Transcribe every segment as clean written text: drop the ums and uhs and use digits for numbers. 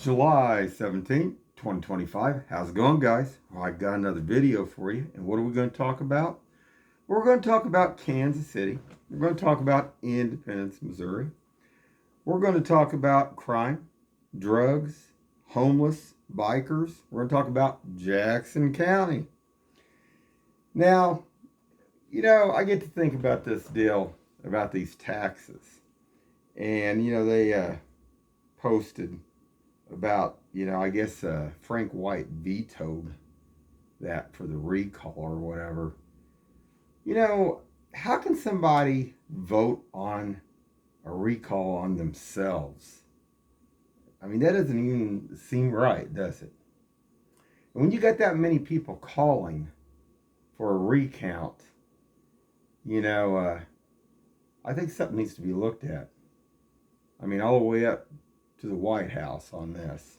July 17th, 2025. How's it going, guys? Well, I got another video for you. And what are we going to talk about? We're going to talk about Kansas City. We're going to talk about Independence, Missouri. We're going to talk about crime, drugs, homeless, bikers. We're going to talk about Jackson County. Now, I get to think about this deal about these taxes. And, they posted about, I guess Frank White vetoed that for the recall or whatever. You know, how can somebody vote on a recall on themselves? I mean, that doesn't even seem right, does it? And when you got that many people calling for a recount, you know, uh, I think something needs to be looked at. I mean, all the way up to the White House on this.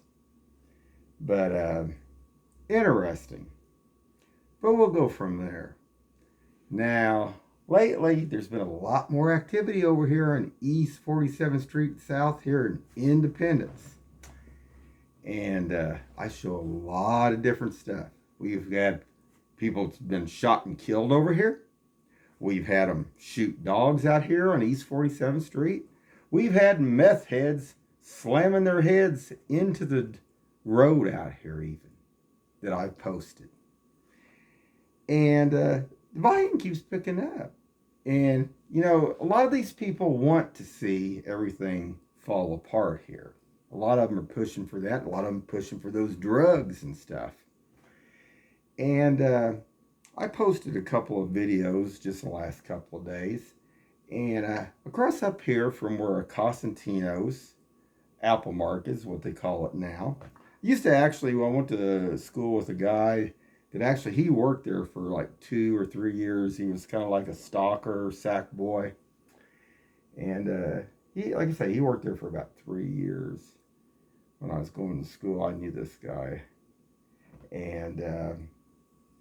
But interesting. But we'll go from there. Now, lately, there's been a lot more activity over here on East 47th Street South here in Independence. And I show a lot of different stuff. We've had people that's been shot and killed over here. We've had them shoot dogs out here on East 47th Street. We've had meth heads slamming their heads into the road out here even that I've posted. And the volume keeps picking up. And, a lot of these people want to see everything fall apart here. A lot of them are pushing for that. A lot of them pushing for those drugs and stuff. And I posted a couple of videos just the last couple of days. And across up here from where Cosentino's Apple Market is what they call it now. I used to actually, when I went to school with a guy that actually, he worked there for like 2 or 3 years. He was kind of like a stalker, sack boy. And he, like I say, he worked there for about 3 years. When I was going to school, I knew this guy. And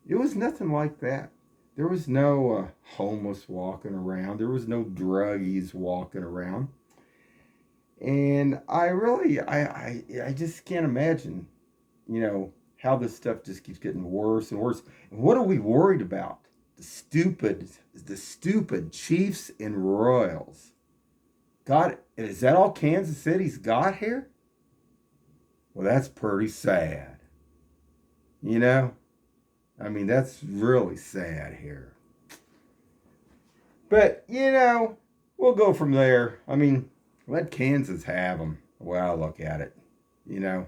it was nothing like that. There was no homeless walking around. There was no druggies walking around. And I just can't imagine, how this stuff just keeps getting worse and worse. And what are we worried about? The stupid Chiefs and Royals. God, is that all Kansas City's got here? Well, that's pretty sad. I mean, that's really sad here. But, we'll go from there. I mean, let Kansas have them, the way I look at it. Go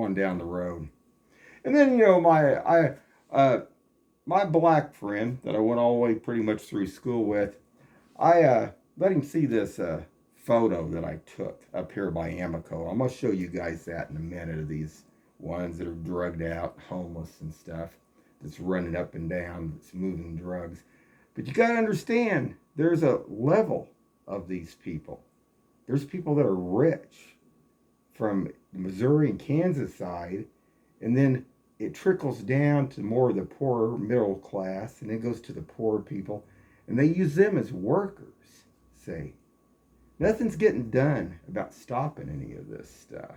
on down the road. And then, my black friend that I went all the way pretty much through school with, I let him see this photo that I took up here by Amico. I'm going to show you guys that in a minute of these ones that are drugged out, homeless and stuff, that's running up and down, that's moving drugs. But you got to understand, there's a level of these people. There's people that are rich from the Missouri and Kansas side, and then it trickles down to more of the poor middle class, and it goes to the poor people, and they use them as workers, say. Nothing's getting done about stopping any of this stuff.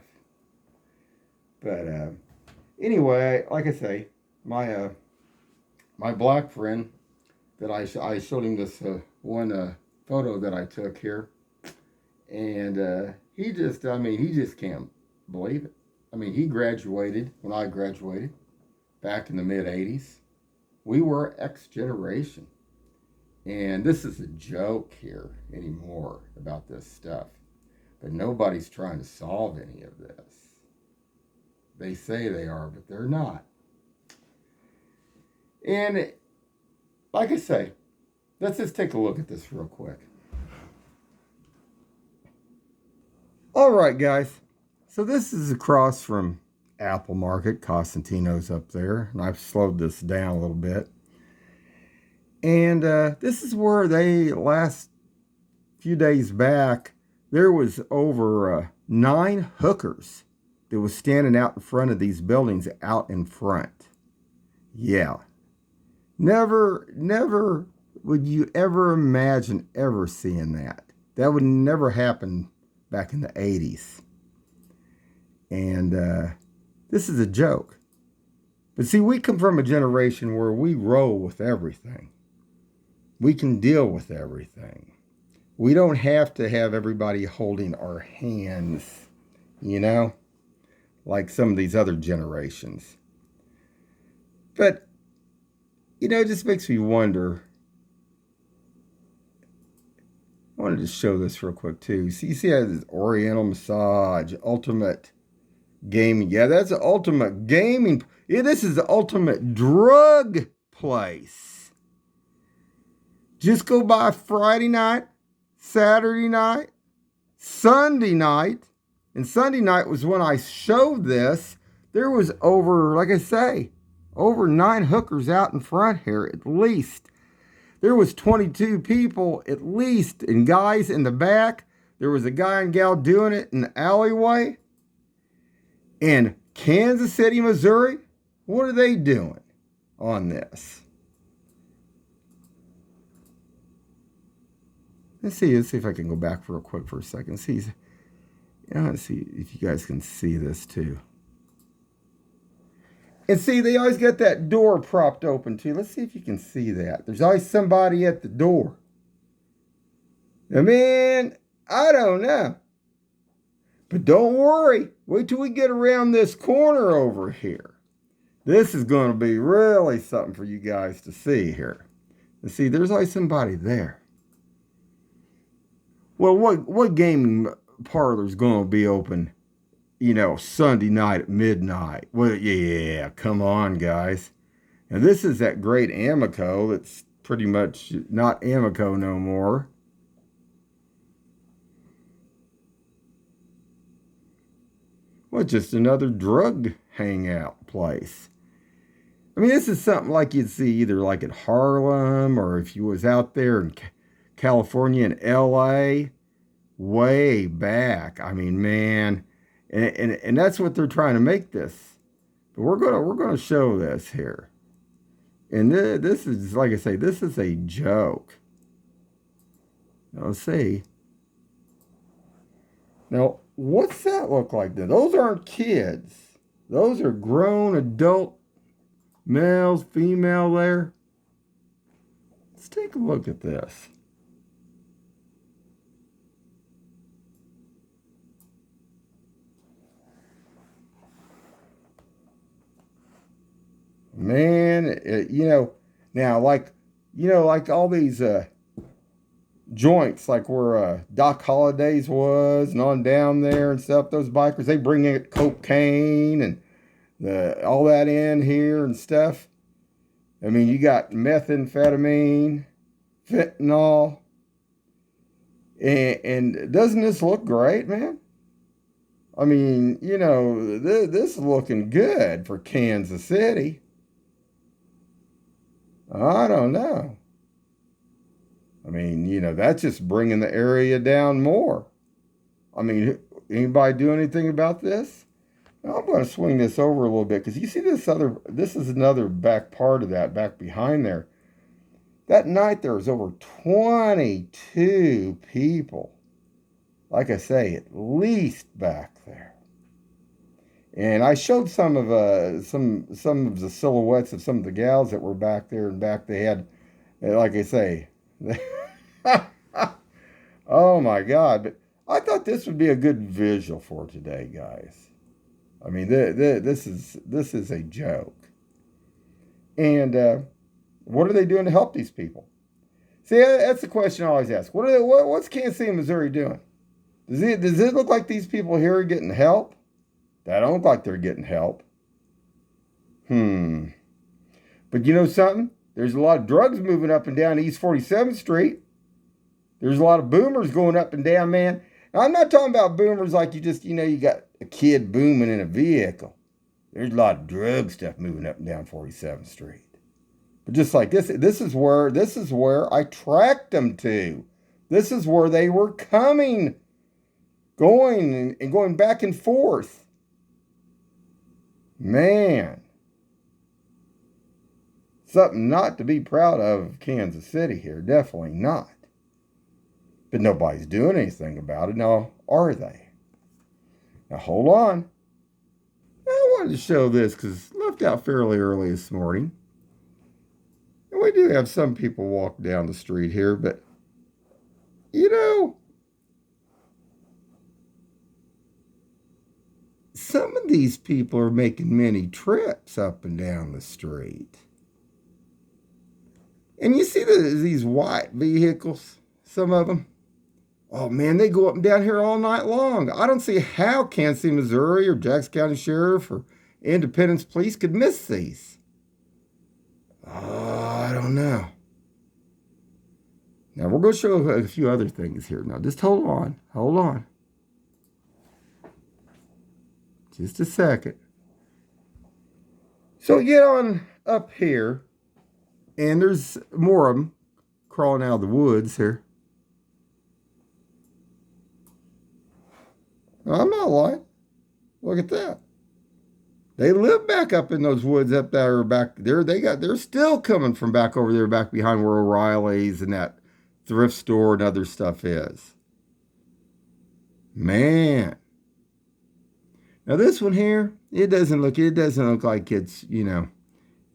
But anyway, like I say, my black friend that I showed him this one photo that I took here, and he just can't believe it. I mean, he graduated when I graduated back in the mid 80s. We were X generation. And this is a joke here anymore about this stuff. But nobody's trying to solve any of this. They say they are, but they're not. And like I say, let's just take a look at this real quick. All right, guys. So this is across from Apple Market. Cosentino's up there. And I've slowed this down a little bit. And this is where last few days back, there was over 9 hookers that was standing out in front of these buildings out in front. Yeah. Never would you ever imagine ever seeing that. That would never happen back in the 80s. And this is a joke. But see, we come from a generation where we roll with everything. We can deal with everything. We don't have to have everybody holding our hands, you know, like some of these other generations. But, it just makes me wonder. I wanted to show this real quick too. See, you see how this Oriental Massage, Ultimate Gaming. Yeah, that's the ultimate gaming. Yeah, this is the ultimate drug place. Just go by Friday night, Saturday night, Sunday night. And Sunday night was when I showed this. There was over, like I say, over 9 hookers out in front here at least. There was 22 people at least, and guys in the back. There was a guy and gal doing it in the alleyway. In Kansas City, Missouri, what are they doing on this? Let's see if I can go back real quick for a second. Let's see if you guys can see this too. And see, they always got that door propped open too. Let's see if you can see that. There's always somebody at the door. Now, man, I don't know. But don't worry. Wait till we get around this corner over here. This is going to be really something for you guys to see here. And see, there's always somebody there. Well, what gaming parlor is going to be open, Sunday night at midnight? Well, yeah, come on, guys. And this is that great Amoco that's pretty much not Amoco no more. Well, just another drug hangout place. I mean, this is something like you'd see either like at Harlem or if you was out there in California and LA way back. I mean, man, and that's what they're trying to make this. But we're gonna show this here. And this is, like I say, this is a joke. Now, let's see. Now, what's that look like then? Those aren't kids. Those are grown adult males, female there. Let's take a look at this. Man, now like all these joints, like where Doc Hollidays was and on down there and stuff, those bikers, they bring in cocaine and all that in here and stuff. I mean, you got methamphetamine, fentanyl, and doesn't this look great, man? I mean, this is looking good for Kansas City. I don't know. I mean, that's just bringing the area down more. I mean, anybody do anything about this? Now, I'm going to swing this over a little bit because you see this is another back part of that, back behind there. That night there was over 22 people. Like I say, at least back there. And I showed some of the silhouettes of some of the gals that were back there, and back they had, like I say, oh my God! But I thought this would be a good visual for today, guys. I mean, this is a joke. And what are they doing to help these people? See, that's the question I always ask. What's Kansas City, Missouri doing? Does it look like these people here are getting help? That don't look like they're getting help. But you know something? There's a lot of drugs moving up and down East 47th Street. There's a lot of boomers going up and down, man. Now, I'm not talking about boomers like you just, you got a kid booming in a vehicle. There's a lot of drug stuff moving up and down 47th Street. But just like this is where I tracked them to. This is where they were going and going back and forth. Man. Something not to be proud of Kansas City here. Definitely not. But nobody's doing anything about it. Now, are they? Now, hold on. wanted to show this because left out fairly early this morning. And we do have some people walk down the street here, but you know, some of these people are making many trips up and down the street. And you see these white vehicles, some of them. Oh man, they go up and down here all night long. I don't see how Kansas City, Missouri, or Jackson County Sheriff or Independence Police could miss these. Oh, I don't know. Now we're going to show a few other things here. Now just hold on. Hold on. Just a second. So get on up here, and there's more of them crawling out of the woods here. I'm not lying. Look at that. They live back up in those woods up there back there. They're still coming from back over there, back behind where O'Reilly's and that thrift store and other stuff is. Man. Now this one here, it doesn't look like it's,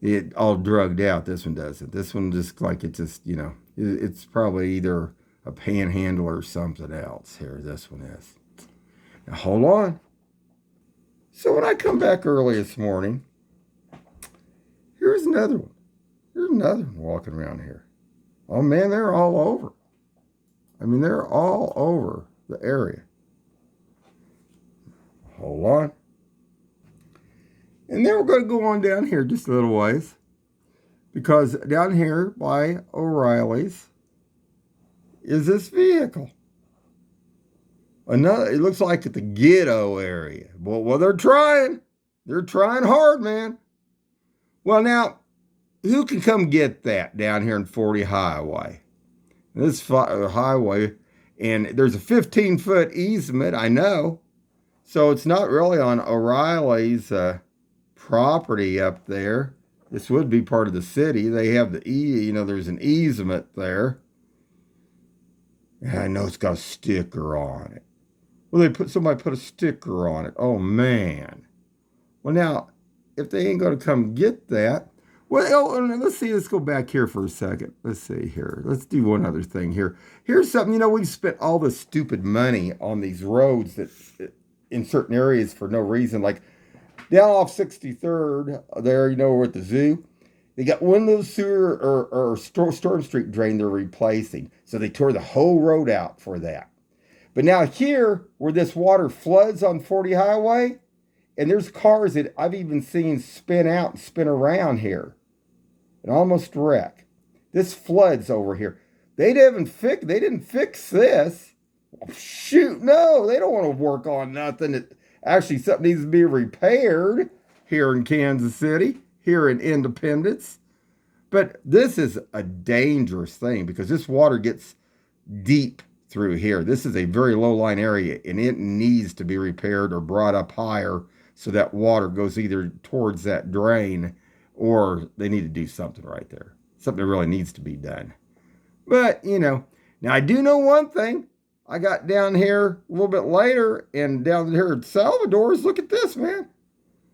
it all drugged out. This one doesn't. This one just like it's just, it's probably either a panhandler or something else here. This one is. Now hold on. So when I come back early this morning, here's another one. Here's another one walking around here. Oh man, they're all over. I mean, they're all over the area. Hold on. And then we're going to go on down here just a little ways. Because down here by O'Reilly's is this vehicle. Another, it looks like at the ghetto area. Well, they're trying. They're trying hard, man. Well, now, who can come get that down here in 40 Highway? This highway, and there's a 15-foot easement, I know. So it's not really on O'Reilly's property up there. This would be part of the city. They have there's an easement there. And I know it's got a sticker on it. Well, somebody put a sticker on it. Oh, man. Well, now, if they ain't going to come get that, well, let's go back here for a second. Let's see here. Let's do one other thing here. Here's something, we've spent all this stupid money on these roads that in certain areas for no reason, like down off 63rd there, we're at the zoo. They got one of those sewer or Storm Street drain they're replacing. So they tore the whole road out for that. But now here, where this water floods on 40 Highway, and there's cars that I've even seen spin out and spin around here and almost wreck. This floods over here. They didn't fix this. Shoot, no, they don't want to work on nothing. Actually, something needs to be repaired here in Kansas City, here in Independence. But this is a dangerous thing because this water gets deep through here. This is a very low-lying area, and it needs to be repaired or brought up higher so that water goes either towards that drain or they need to do something right there. Something that really needs to be done. But, now I do know one thing. I got down here a little bit later, and down here at Salvador's, look at this, man.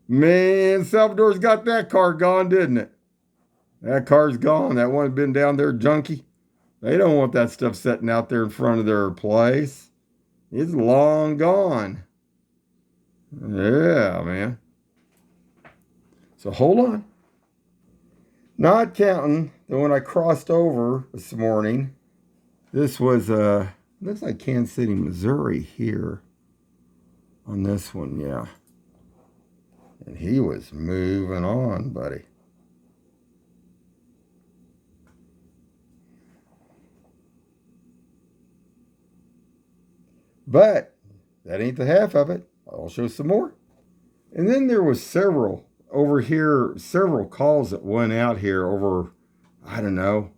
Man, Salvador's got that car gone, didn't it? That car's gone. That one had been down there junky. They don't want that stuff sitting out there in front of their place. It's long gone. Yeah, man. So hold on. Not counting that when I crossed over this morning, this was, looks like Kansas City, Missouri here on this one, yeah. And he was moving on, buddy. But that ain't the half of it. I'll show some more. And then there was several calls that went out here over, I don't know,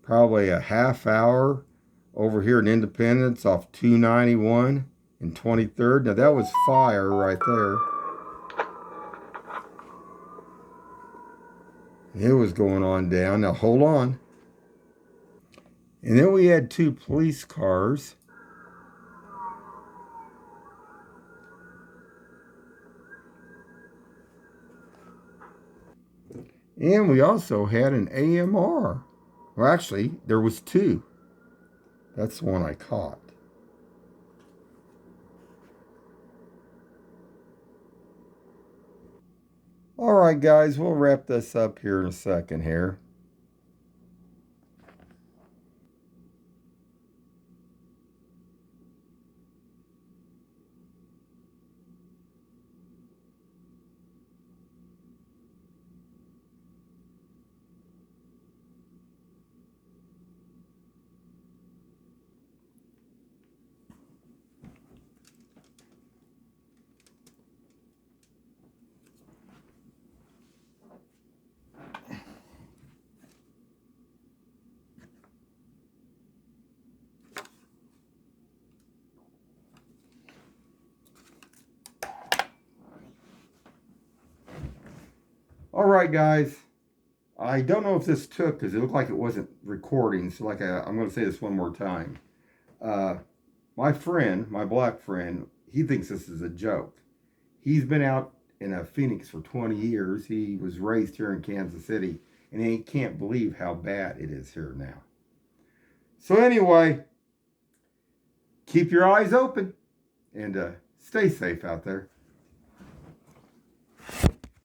probably a half hour over here in Independence off 291 and 23rd. Now that was fire right there. It was going on down. Now hold on. And then we had 2 police cars. And we also had an AMR. Well, actually, there was two. That's the one I caught. All right, guys, we'll wrap this up here in a second here. All right, guys. I don't know if this took because it looked like it wasn't recording. So, I'm going to say this one more time. Uh, my friend, my black friend, he thinks this is a joke. He's been out in Phoenix for 20 years. He was raised here in Kansas City, and he can't believe how bad it is here now. So, anyway, keep your eyes open and stay safe out there.